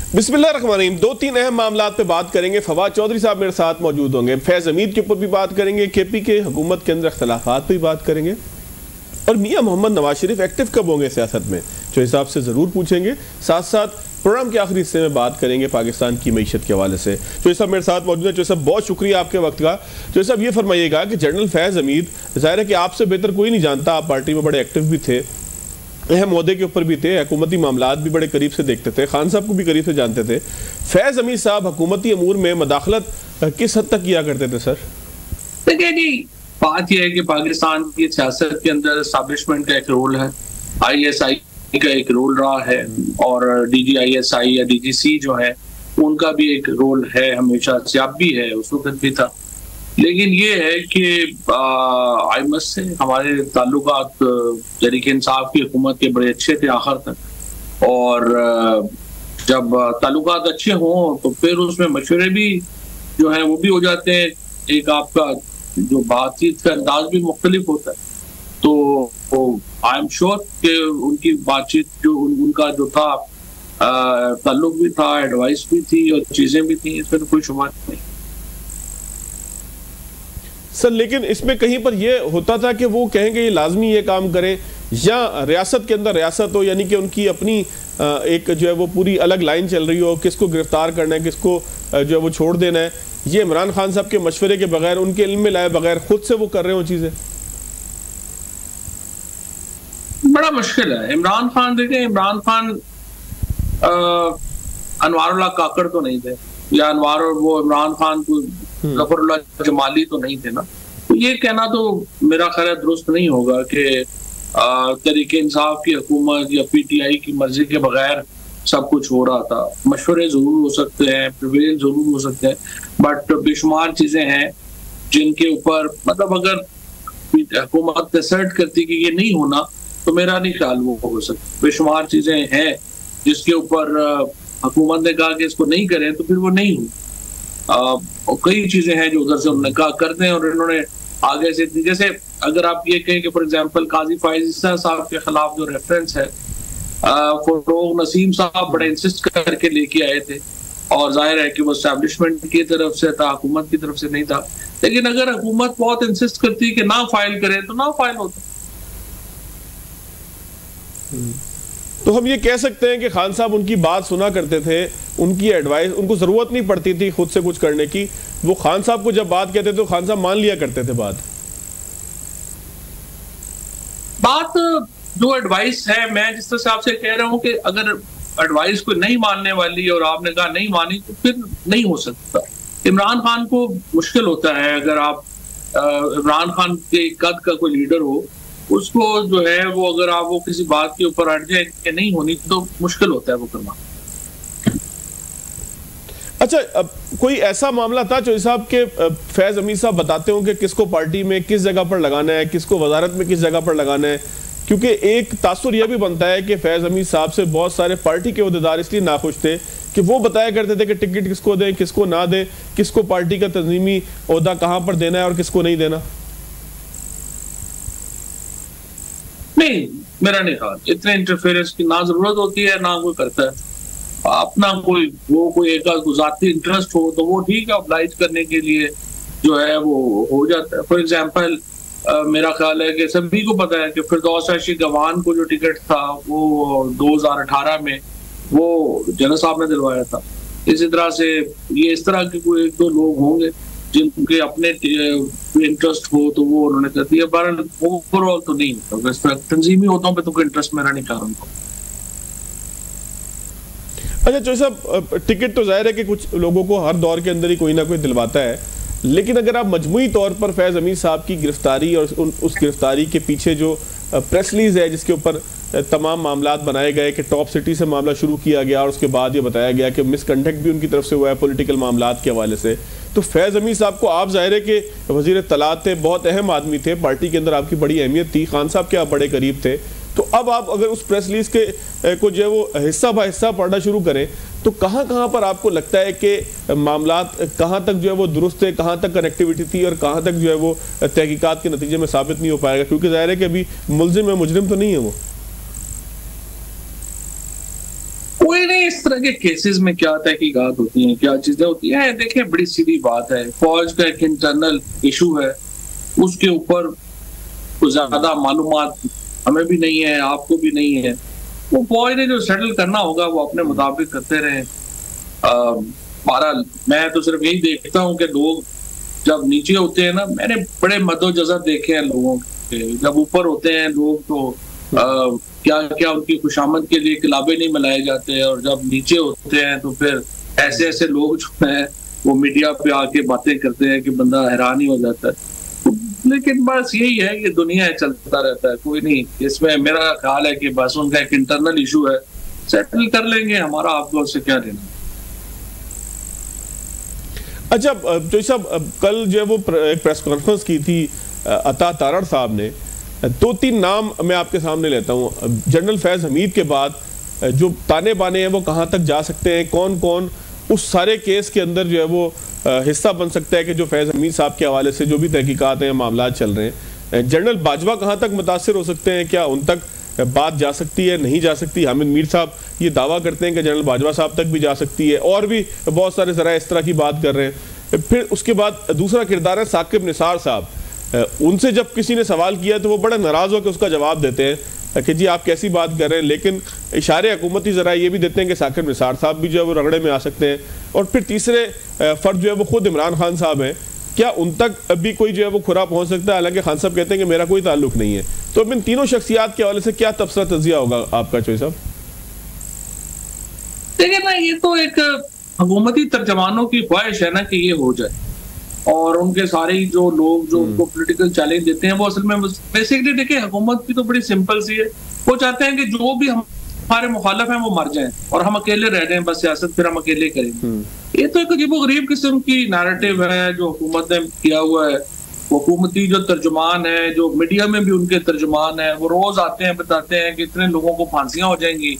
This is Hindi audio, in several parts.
बिस्मिल्लाहिर्रहमानिर्रहीम। दो तीन अहम मामलात पे बात करेंगे। फवाद चौधरी साहब मेरे साथ मौजूद होंगे। फैज़ हमीद के ऊपर भी बात करेंगे, केपी के हुकूमत के अंदर इख्तलाफात पे भी बात करेंगे, और मियां मोहम्मद नवाज शरीफ एक्टिव कब होंगे सियासत में, जो हिसाब से ज़रूर पूछेंगे। साथ साथ प्रोग्राम के आखिरी हिस्से में बात करेंगे पाकिस्तान की मीशत के हवाले से। जो सब मेरे साथ मौजूद है, जो सब बहुत शुक्रिया आपके वक्त का। जो सब ये फरमाइएगा कि जनरल फैज़ हमीद, जाहिर है कि आपसे बेहतर कोई नहीं जानता, आप पार्टी में बड़े एक्टिव भी थे, अहम ओहदे के ऊपर भी थे, हुकूमती मामलात भी बड़े करीब से देखते थे, खान साहब को भी करीब से जानते थे। फैज़ हमीद साहब हुकूमती अमूर में मदाखलत किस हद तक किया करते थे सर? देखिए जी, बात यह है कि पाकिस्तान की सियासत के अंदर एस्टैब्लिशमेंट का एक रोल है, ISI का एक रोल रहा है, और DGISI या DGC जो है उनका भी एक रोल है, हमेशा से अब भी है, उस वक्त भी था। लेकिन ये है कि आईएमएस से हमारे ताल्लुकात तहरीक इंसाफ की हुकूमत के बड़े अच्छे थे आखिर तक, और जब ताल्लुकात अच्छे हों तो फिर उसमें मशवरे भी जो है वो भी हो जाते हैं, एक आपका जो बातचीत का अंदाज भी मुख्तलिफ होता है। तो आई एम श्योर कि उनकी बातचीत जो उनका जो था ताल्लुक भी था, एडवाइस भी थी और चीजें भी थी, इसमें तो कोई शुबा नहीं सर। लेकिन इसमें कहीं पर यह होता था कि वो कहेंगे ये लाजमी ये काम करें, या रियासत के अंदर रियासत हो, यानी कि उनकी अपनी एक जो है वो पूरी अलग लाइन चल रही हो, किसको गिरफ्तार करना है, किसको जो है वो छोड़ देना है, ये इमरान खान साहब के मशवरे के बगैर, उनके इल्म में लाए बगैर खुद से वो कर रहे हो चीजें? बड़ा मुश्किल है। इमरान खान देखें, इमरान खान अनवारुल्लाह काकड़ तो नहीं थे, या अनवार और वो इमरान खान को जफरुल्लाह जमाली तो नहीं थे ना। तो ये कहना तो मेरा ख्याल दुरुस्त नहीं होगा कि तहरीक इंसाफ की हुकूमत या PTI की मर्जी के बगैर सब कुछ हो रहा था। मशवरे जरूर हो सकते हैं, प्रिवेल जरूर हो सकते हैं, बट बेशुमार चीजें हैं जिनके ऊपर मतलब अगर हुकूमत असर्ट करती कि ये नहीं होना, तो मेरा नहीं ख्याल वो हो सकता। बेशुमार चीजें हैं जिसके ऊपर हुकूमत ने कहा कि इसको नहीं करें, तो फिर वो नहीं हो। और कई चीजें हैं जो उधर से उन्होंने कहा करते हैं, और इन्होंने आगे से, जैसे अगर आप ये कहें कि फॉर एग्जांपल काजी फाइज ईसा साहब के खिलाफ जो रेफरेंस है, फरोग नसीम साहब बड़े इंसिस्ट करके लेके आए थे, और जाहिर है कि वो एस्टैब्लिशमेंट की तरफ से था, हुकूमत की तरफ से नहीं था। लेकिन अगर हुकूमत बहुत इंसिस्ट करती कि ना फाइल करें तो ना फाइल होता। तो हम ये कह सकते हैं कि खान साहब उनकी बात सुना करते थे, उनकी एडवाइस, उनको जरूरत नहीं पड़ती थी खुद से कुछ करने की। वो खान साहब को जब बात कहते थे तो खान साहब मान लिया करते थे बात जो एडवाइस है। मैं जिस तरह से आपसे कह रहा हूं कि अगर एडवाइस कोई नहीं मानने वाली और आपने कहा नहीं मानी, तो फिर नहीं हो सकता। इमरान खान को मुश्किल होता है, अगर आप इमरान खान के कद का कोई लीडर हो, उसको जो है वो अगर आप वो किसी बात के ऊपर अड़ जाए कि नहीं होनी, तो मुश्किल होता है वो करना। अच्छा, अब कोई ऐसा मामला था जो साहब के फैज़ हमीद साहब बताते हो कि किसको पार्टी में किस जगह पर लगाना है, किसको वजारत में किस जगह पर लगाना है? क्योंकि एक तासुर यह भी बनता है कि फैज़ हमीद साहब से बहुत सारे पार्टी के ओहदेदार इसलिए नाखुश थे कि वो बताया करते थे कि टिकट किसको दें, किसको ना दें, किसको पार्टी का तंजीमी ओहदा कहां पर देना है और किसको नहीं देना। नहीं, मेरा नहीं ख्याल इतने इंटरफेरेंस की ना जरूरत होती है, ना कोई करता है। अपना कोई एक जाती इंटरेस्ट हो तो वो ठीक है, ऑब्लाइज करने के लिए जो है वो हो जाता है। फॉर एग्जांपल मेरा ख्याल है कि सभी को पता है कि फिरदौस अर्शी गवान को जो टिकट था वो 2018 में वो जनरल साहब ने दिलवाया था। इसी तरह से ये इस तरह के कोई एक दो लोग होंगे जिनके अपने इंटरेस्ट हो तो वो उन्होंने कर दिया, पर ओवरऑल तो नहीं होता। तंजीमी होता पे तो कोई इंटरेस्ट मेरा नहीं था उनको। अच्छा चौधरी साहब, टिकट तो जाहिर है कि कुछ लोगों को हर दौर के अंदर ही कोई ना कोई दिलवाता है, लेकिन अगर आप मजमूई तौर पर फैज़ हमीद साहब की गिरफ्तारी और उस गिरफ्तारी के पीछे जो प्रेस रिलीज है जिसके ऊपर तमाम मामलात बनाए गए कि टॉप सिटी से मामला शुरू किया गया और उसके बाद ये बताया गया कि मिसकंडक्ट भी उनकी तरफ से हुआ है पॉलिटिकल मामलात के हवाले से, तो फैज़ हमीद साहब को आप जाहिर है कि वज़ीर इत्तलात थे, बहुत अहम आदमी थे, पार्टी के अंदर आपकी बड़ी अहमियत थी, खान साहब के आप बड़े करीब थे, तो अब आप अगर उस प्रेस रिलीज के को जो है वो हिस्सा ब हिस्सा पढ़ना शुरू करें तो कहाँ पर आपको लगता है कि मामलात कहाँ तक जो है वो दुरुस्त है, कहाँ तक कनेक्टिविटी थी और कहाँ तक जो है वो तहकीकात के नतीजे में साबित नहीं हो पाएगा? क्योंकि जाहिर है कि अभी मुल्जिम है, मुजरिम तो नहीं है वो। कोई नहीं, इस तरह के केसेस में क्या तहकीकात होती हैं, क्या चीजें होती हैं। देखिए बड़ी सीधी बात है, फौज का एक इंटरनल इशू है, उसके ऊपर कुछ ज्यादा मालूमात हमें भी नहीं है, आपको भी नहीं है। वो फौज ने जो सेटल करना होगा वो अपने मुताबिक करते रहे। बहरहाल मैं तो सिर्फ यही देखता हूँ कि लोग जब नीचे होते हैं ना, मैंने बड़े मदोजज़ब देखे हैं लोगों के, जब ऊपर होते हैं लोग तो क्या क्या उनकी खुशामद के लिए किलाबे नहीं मिलाए जाते, और जब नीचे होते हैं तो फिर ऐसे ऐसे लोग जो हैं वो मीडिया पे आके बातें करते हैं कि बंदा हैरान ही हो जाता है। लेकिन बस यही है, ये दुनिया चलता रहता है, कोई नहीं। इसमें मेरा ख्याल है कि बस उनका एक इंटरनल इशू है, सेटल कर लेंगे, हमारा आपको उससे क्या लेना। अच्छा जो साहब, कल जो है वो एक प्रेस कॉन्फ्रेंस की थी अता तारड़ साहब ने, 2-3 नाम मैं आपके सामने लेता हूँ। जनरल फैज हमीद के बाद जो ताने बाने हैं वो कहाँ तक जा सकते हैं, कौन कौन उस सारे केस के अंदर जो है वो हिस्सा बन सकता है कि जो फैज हमीद साहब के हवाले से जो भी तहकीकात हैं, मामला चल रहे हैं। जनरल बाजवा कहाँ तक मुतासिर हो सकते हैं, क्या उन तक बात जा सकती है, नहीं जा सकती? हामिद मीर साहब ये दावा करते हैं कि जनरल बाजवा साहब तक भी जा सकती है, और भी बहुत सारे ज़रा इस तरह की बात कर रहे हैं। फिर उसके बाद दूसरा किरदार है साकिब निसार साहब। उनसे जब किसी ने सवाल किया तो वो बड़ा नाराज़ होकर उसका जवाब देते हैं कि जी आप कैसी बात कर रहे हैं, लेकिन इशारे हुकूमती ज़रा ये भी देते हैं कि साकिब निसार साहब भी जो है वो रगड़े में आ सकते हैं। और फिर तीसरे फ़र्द जो है वो खुद इमरान खान साहब हैं, क्या उन तक अभी कोई जो है वो खुरा पहुंच सकता है? हालांकि खान साहब कहते हैं कि मेरा कोई ताल्लुक नहीं है। तो अब इन तीनों शख्सियात के हवाले से क्या तबसरा तजिया होगा आपका चोई साहब? देखिए ना, ये तो एक हुकूमती तर्जमानों की ख्वाहिश है ना कि ये हो जाए, और उनके सारे जो लोग जो उनको पॉलिटिकल चैलेंज देते हैं वो असल में बेसिकली देखिए हुकूमत की तो बड़ी सिंपल सी है, वो चाहते हैं कि जो भी हमारे मुखालिफ हैं वो मर जाएं और हम अकेले रह जाएं, बस सियासत फिर हम अकेले करेंगे। ये तो एक अजीबोगरीब किस्म की नैरेटिव है जो हुकूमत ने किया हुआ है। हुकूमती जो तर्जुमान है, जो मीडिया में भी उनके तर्जुमान है, वो रोज आते हैं बताते हैं कि इतने लोगों को फांसियां हो जाएंगी,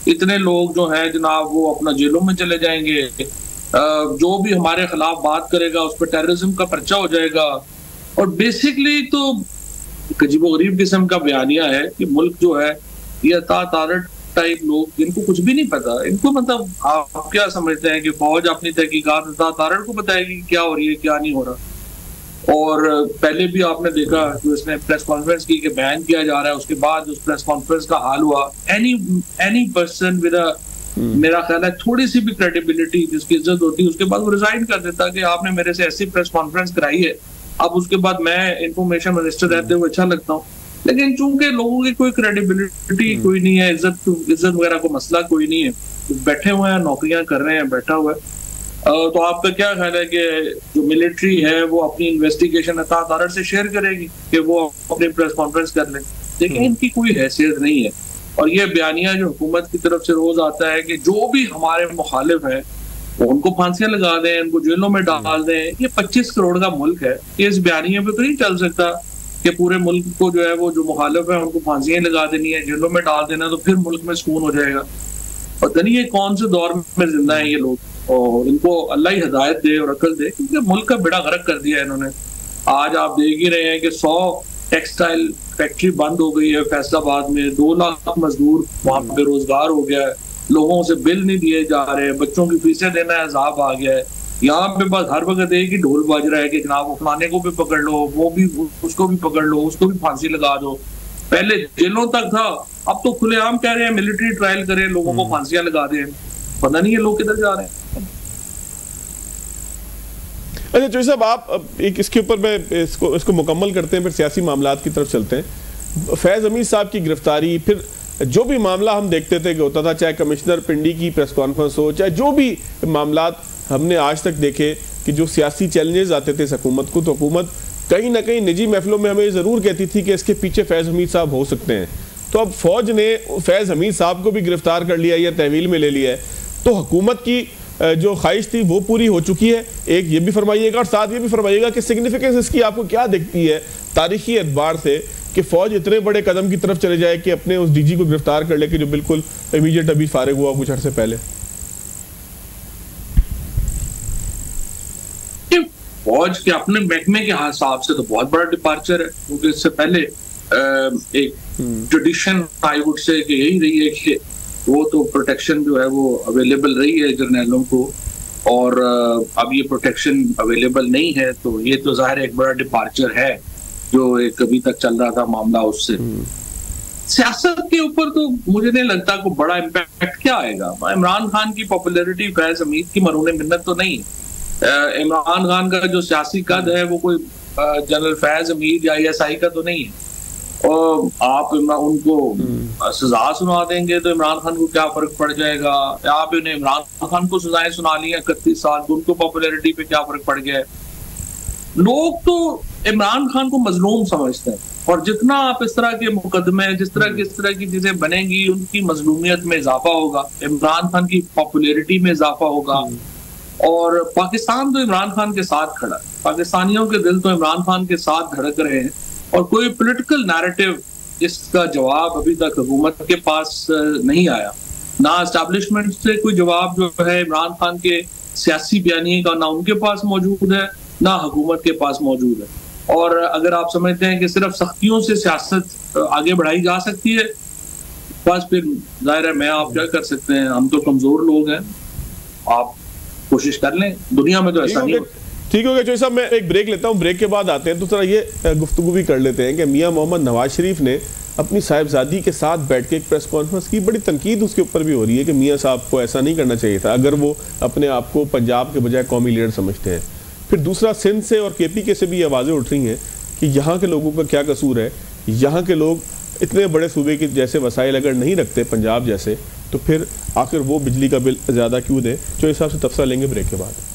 इतने लोग जो हैं जनाब वो अपना जेलों में चले जाएंगे, जो भी हमारे खिलाफ बात करेगा उस पर टेररिज्म का पर्चा हो जाएगा। और बेसिकली तो अजीबोगरीब किस्म का बयानिया है कि मुल्क जो है ये अता तारड़ टाइप लोग, जिनको कुछ भी नहीं पता, इनको मतलब आप क्या समझते हैं कि फौज अपनी तहकीकात अता तारड़ को बताएगी क्या हो रही है क्या नहीं हो रहा। और पहले भी आपने देखा जो इसने प्रेस कॉन्फ्रेंस की कि बैन किया जा रहा है, उसके बाद उस प्रेस कॉन्फ्रेंस का हाल हुआ, एनी पर्सन विद मेरा ख्याल है थोड़ी सी भी क्रेडिबिलिटी जिसकी इज्जत होती है उसके बाद वो रिजाइन कर देता कि आपने मेरे से ऐसी प्रेस कॉन्फ्रेंस कराई है, अब उसके बाद मैं इंफॉर्मेशन मिनिस्टर रहते हुए अच्छा लगता हूँ। लेकिन चूंकि लोगों की कोई क्रेडिबिलिटी कोई नहीं है, इज्जत वगैरह को मसला कोई नहीं है, तो बैठे हुए हैं, नौकरियां कर रहे हैं, बैठा हुआ है। तो आपका क्या ख्याल है कि जो मिलिट्री है वो अपनी इन्वेस्टिगेशन अता तारड़ से शेयर करेगी कि वो अपनी प्रेस कॉन्फ्रेंस कर ले? देखिए इनकी कोई हैसियत नहीं है। और ये बयानिया जो हुकूमत की तरफ से रोज आता है कि जो भी हमारे मुखालिफ है वो उनको फांसियां लगा दें, उनको जेलों में डाल दें, ये 25 करोड़ का मुल्क है, ये इस बयानिया पे तो नहीं चल सकता कि पूरे मुल्क को जो है वो जो मुखालिफ है उनको फांसियां लगा देनी है, जेलों में डाल देना, तो फिर मुल्क में सुकून हो जाएगा। पता नहीं ये कौन से दौर में जिंदा है ये लोग, और इनको अल्लाह ही हिदायत दे और अकल दे, क्योंकि मुल्क का बेड़ा गर्क कर दिया है इन्होंने। आज आप देख ही रहे हैं कि 100 टेक्सटाइल फैक्ट्री बंद हो गई है फैसलाबाद में, 2 लाख मजदूर वहां पे बेरोजगार हो गया है, लोगों से बिल नहीं दिए जा रहे, बच्चों की फीसें देना अजाब आ गया है। यहाँ पे बस हर वक्त एक ही ढोल बज रहा है कि जनाब फलाने को भी पकड़ लो, वो भी उसको भी पकड़ लो, उसको भी फांसी लगा दो। पहले जेलों तक था, अब तो खुलेआम कह रहे हैं मिलिट्री ट्रायल करें, लोगों को फांसियां लगा दें। पता नहीं ये लोग किधर जा रहे हैं। अच्छा चोई साहब, आप एक इसके ऊपर मैं इसको मुकम्मल करते हैं, फिर सियासी मामलात की तरफ चलते हैं। फैज़ हमीद साहब की गिरफ्तारी, फिर जो भी मामला हम देखते थे कि होता था, चाहे कमिश्नर पिंडी की प्रेस कॉन्फ्रेंस हो, चाहे जो भी मामलात हमने आज तक देखे कि जो सियासी चैलेंजेस आते थे इस हुकूमत को, तो हुकूमत कहीं ना कहीं निजी महफिलों में हमें ज़रूर कहती थी कि इसके पीछे फैज़ हमीद साहब हो सकते हैं। तो अब फौज ने फैज़ हमीद साहब को भी गिरफ्तार कर लिया या तहवील में ले लिया है, तो हुकूमत की जो ख्वाहिश थी वो पूरी हो चुकी है। एक ये भी फरमाइएगा और साथ ये भी फरमाइएगा कि सिग्निफिकेंस इसकी आपको क्या दिखती है तारीखी एतबार से कि फौज इतने बड़े कदम की तरफ चले जाए कि अपने उस डीजी को गिरफ्तार कर ले कि जो बिल्कुल इमीडिएट अभी फारिग हुआ कुछ अर्से पहले। फौज के अपने महकमे के हिसाब से तो बहुत बड़ा डिपार्चर है, क्योंकि इससे पहले एक ट्रेडिशन आई वुड से कि यही रही है कि वो तो प्रोटेक्शन जो है वो अवेलेबल रही है जर्नैलों को, और अब ये प्रोटेक्शन अवेलेबल नहीं है, तो ये तो जाहिर एक बड़ा डिपार्चर है जो एक अभी तक चल रहा था मामला उससे। सियासत के ऊपर तो मुझे नहीं लगता कोई बड़ा इम्पैक्ट क्या आएगा। इमरान खान की पॉपुलैरिटी फैज हमीद की मरूने मिन्नत तो नहीं है। इमरान खान का जो सियासी कद है वो कोई जनरल फैज हमीद या ISI का तो नहीं है, और आप उनको सजा सुना देंगे तो इमरान खान को क्या फर्क पड़ जाएगा, या आप इन्हें इमरान खान को सजाएं सुना ली 31 साल तो उनको पॉपुलैरिटी पे क्या फर्क पड़ गया है। लोग तो इमरान खान को मजलूम समझते हैं, और जितना आप इस तरह के मुकदमे, जिस तरह की चीजें बनेंगी, उनकी मजलूमियत में इजाफा होगा, इमरान खान की पॉपुलैरिटी में इजाफा होगा। और पाकिस्तान तो इमरान खान के साथ खड़ा है, पाकिस्तानियों के दिल तो इमरान खान के साथ धड़क रहे हैं, और कोई पॉलिटिकल नैरेटिव इसका जवाब अभी तक हुकूमत के पास नहीं आया। ना एस्टैब्लिशमेंट से कोई जवाब जो है इमरान खान के सियासी बयानी का, ना उनके पास मौजूद है, ना हुकूमत के पास मौजूद है। और अगर आप समझते हैं कि सिर्फ सख्तियों से सियासत आगे बढ़ाई जा सकती है, बस फिर जाहिर है मैं आप क्या कर सकते हैं, हम तो कमजोर लोग हैं, आप कोशिश कर लें, दुनिया में तो ऐसा नहीं होता। ठीक हो गया चौधरी साहब, मैं एक ब्रेक लेता हूं, ब्रेक के बाद आते हैं तो थोड़ा ये गुफ्तगू भी कर लेते हैं कि मियां मोहम्मद नवाज शरीफ ने अपनी साहिबजादी के साथ बैठ के एक प्रेस कॉन्फ्रेंस की, बड़ी तनकीद उसके ऊपर भी हो रही है कि मियां साहब को ऐसा नहीं करना चाहिए था अगर वो अपने आप को पंजाब के बजाय कौमी लीडर समझते हैं। फिर दूसरा, सिंध से और KP के से भी आवाज़ें उठ रही हैं कि यहाँ के लोगों का क्या कसूर है, यहाँ के लोग इतने बड़े सूबे के जैसे वसाइल अगर नहीं रखते पंजाब जैसे, तो फिर आखिर वो बिजली का बिल ज़्यादा क्यों दें। चौधरी साहब से तफसील लेंगे ब्रेक के बाद।